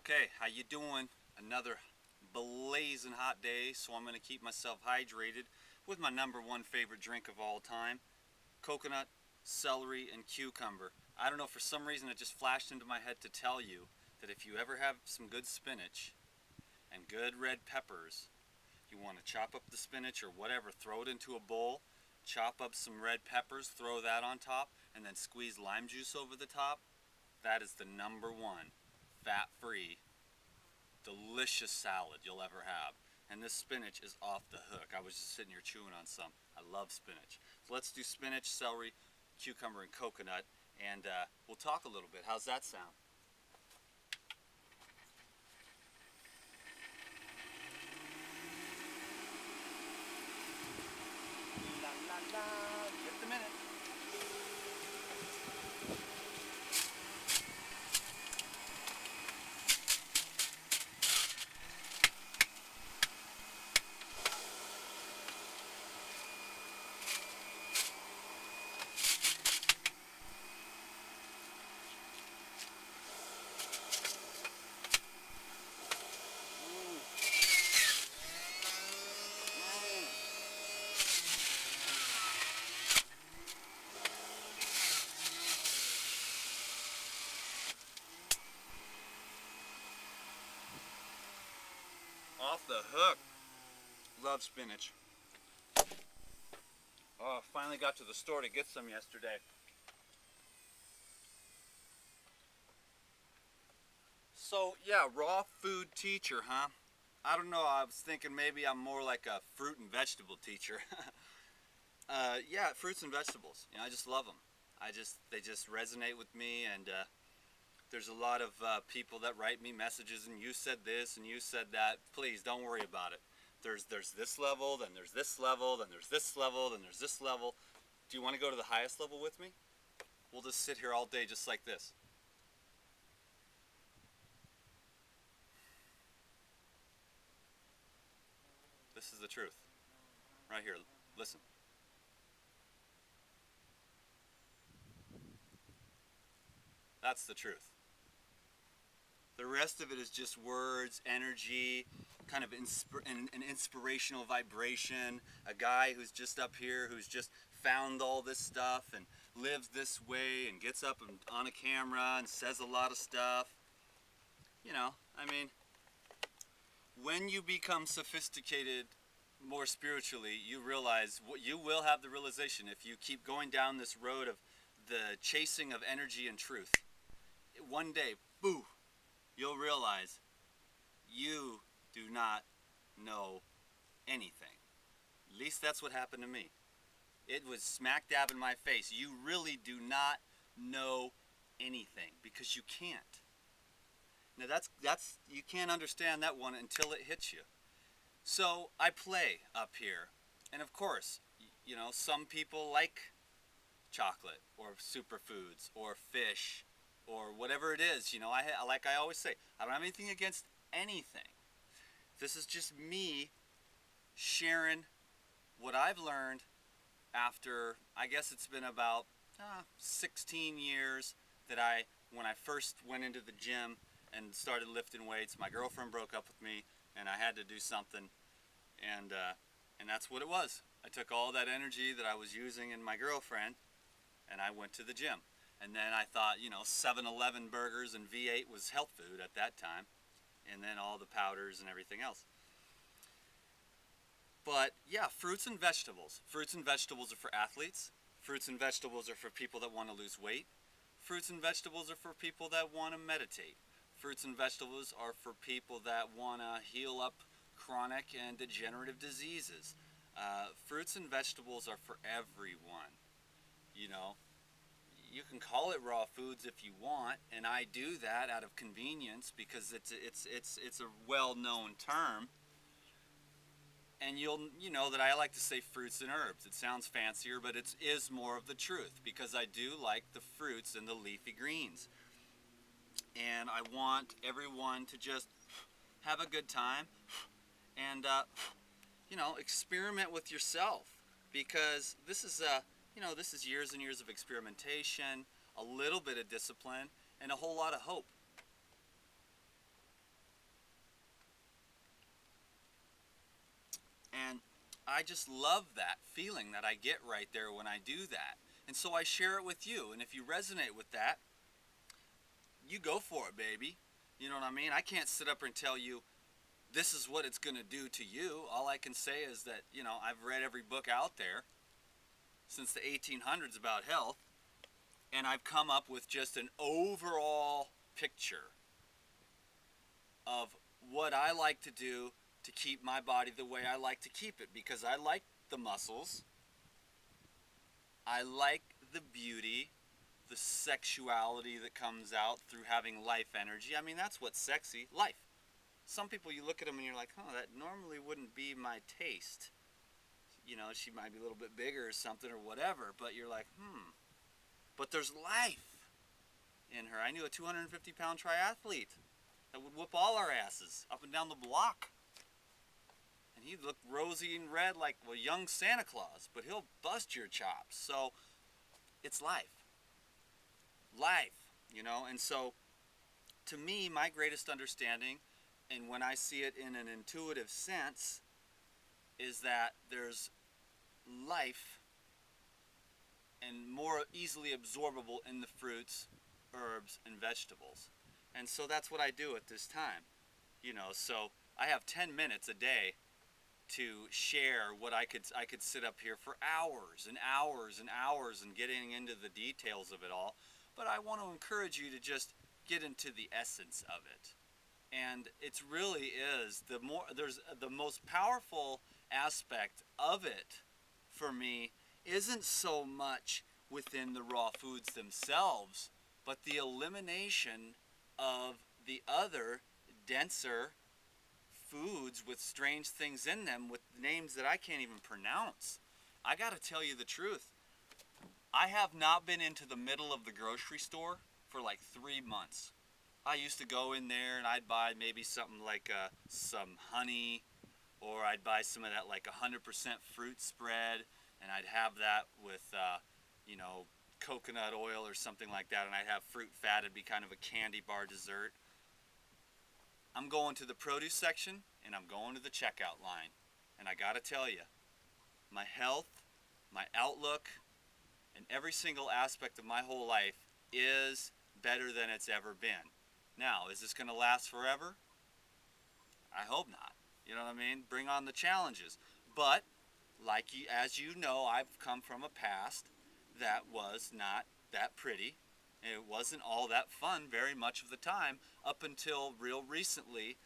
Okay, how you doing? Another blazing hot day, so I'm going to keep myself hydrated with my number one favorite drink of all time, coconut, celery, and cucumber. I don't know, for some reason it just flashed into my head to tell you that if you ever have some good spinach and good red peppers, you want to chop up the spinach or whatever, throw it into a bowl, chop up some red peppers, throw that on top, and then squeeze lime juice over the top. That is the number one fat-free delicious salad you'll ever have. And this spinach is off the hook. I was just sitting here chewing on some. I love spinach. So let's do spinach, celery, cucumber, and coconut, and we'll talk a little bit. How's that sound? La la la. Just a minute. Off the hook. Love spinach. Oh, finally got to the store to get some yesterday. So, yeah, raw food teacher, huh? I don't know, I was thinking maybe I'm more like a fruit and vegetable teacher. Yeah, fruits and vegetables. I just love them. They just resonate with me, and there's a lot of people that write me messages, and you said this, and you said that. Please, don't worry about it. There's this level, then there's this level, then there's this level, then there's this level. Do you want to go to the highest level with me? We'll just sit here all day just like this. This is the truth. Right here. Listen. That's the truth. The rest of it is just words, energy, kind of an inspirational vibration. A guy who's just up here, who's just found all this stuff and lives this way and gets up and on a camera and says a lot of stuff. I mean, when you become sophisticated more spiritually, you realize you will have the realization if you keep going down this road of the chasing of energy and truth. One day, boo, you'll realize you do not know anything. At least that's what happened to me. It was smack dab in my face. You really do not know anything because you can't. Now that's you can't understand that one until it hits you. So I play up here, and of course, some people like chocolate or superfoods or fish or whatever it is. Like I always say, I don't have anything against anything. This is just me sharing what I've learned after, I guess it's been about 16 years that when I first went into the gym and started lifting weights, my girlfriend broke up with me and I had to do something, and that's what it was. I took all that energy that I was using in my girlfriend and I went to the gym. And then I thought, 7-Eleven burgers and V8 was health food at that time, and then all the powders and everything else. But yeah, fruits and vegetables. Fruits and vegetables are for athletes. Fruits and vegetables are for people that want to lose weight. Fruits and vegetables are for people that want to meditate. Fruits and vegetables are for people that want to heal up chronic and degenerative diseases. Fruits and vegetables are for everyone. You know, you can call it raw foods if you want, and I do that out of convenience because it's a well-known term. And you know that I like to say fruits and herbs. It sounds fancier, but it is more of the truth because I do like the fruits and the leafy greens. And I want everyone to just have a good time and experiment with yourself because this is years and years of experimentation, a little bit of discipline, and a whole lot of hope. And I just love that feeling that I get right there when I do that. And so I share it with you. And if you resonate with that, you go for it, baby. You know what I mean? I can't sit up and tell you this is what it's going to do to you. All I can say is that, I've read every book out there since the 1800s about health, and I've come up with just an overall picture of what I like to do to keep my body the way I like to keep it, because I like the muscles, I like the beauty, the sexuality that comes out through having life energy. I mean, that's what's sexy, life. Some people, you look at them and you're like, oh, that normally wouldn't be my taste. She might be a little bit bigger or something or whatever, but you're like, But there's life in her. I knew a 250-pound triathlete that would whoop all our asses up and down the block. And he'd look rosy and red like a young Santa Claus, but he'll bust your chops. So it's life. Life, And so to me, my greatest understanding, and when I see it in an intuitive sense, is that there's life and more easily absorbable in the fruits, herbs, and vegetables. And so that's what I do at this time. So I have 10 minutes a day to share what I could sit up here for hours and hours and hours and getting into the details of it all. But I want to encourage you to just get into the essence of it. And it really is there's the most powerful aspect of it for me isn't so much within the raw foods themselves, but the elimination of the other denser foods with strange things in them with names that I can't even pronounce. I gotta tell you the truth. I have not been into the middle of the grocery store for like 3 months. I used to go in there and I'd buy maybe something like some honey, or I'd buy some of that like 100% fruit spread, and I'd have that with, coconut oil or something like that, and I'd have fruit fat. It'd be kind of a candy bar dessert. I'm going to the produce section and I'm going to the checkout line. And I gotta tell you, my health, my outlook, and every single aspect of my whole life is better than it's ever been. Now, is this gonna last forever? I hope not. You know what I mean? Bring on the challenges. But, as you know, I've come from a past that was not that pretty. And it wasn't all that fun very much of the time, up until real recently.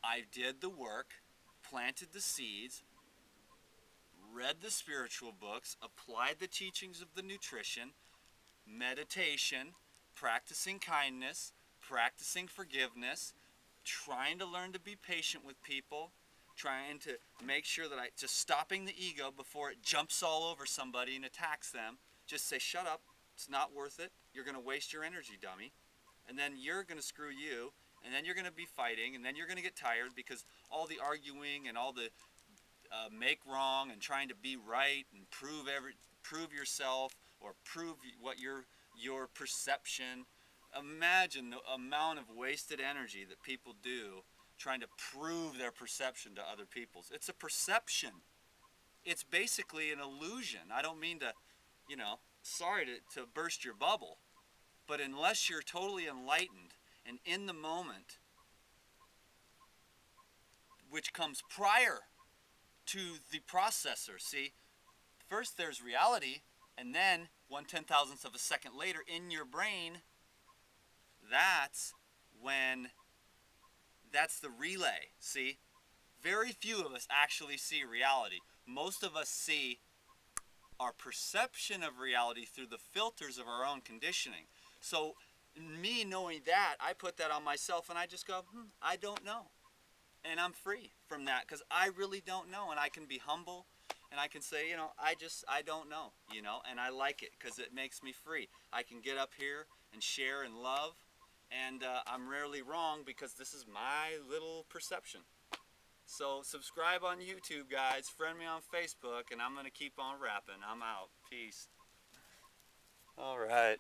I did the work, planted the seeds, read the spiritual books, applied the teachings of the nutrition, meditation, practicing kindness, practicing forgiveness, trying to learn to be patient with people, trying to make sure that just stopping the ego before it jumps all over somebody and attacks them. Just say, shut up, it's not worth it, you're going to waste your energy, dummy. And then you're going to screw you, and then you're going to be fighting, and then you're going to get tired because all the arguing and all the make wrong and trying to be right and prove yourself or prove what your perception. Imagine the amount of wasted energy that people do trying to prove their perception to other people's. It's a perception. It's basically an illusion. I don't mean to, sorry to burst your bubble, but unless you're totally enlightened and in the moment, which comes prior to the processor, see, first there's reality, and then 1/10,000th of a second later in your brain, that's the relay. See, very few of us actually see reality. Most of us see our perception of reality through the filters of our own conditioning. So me knowing that, I put that on myself and I just go, I don't know. And I'm free from that because I really don't know. And I can be humble and I can say, I don't know, and I like it because it makes me free. I can get up here and share and love, and I'm rarely wrong because this is my little perception. So subscribe on YouTube, guys. Friend me on Facebook, and I'm going to keep on rapping. I'm out. Peace. All right.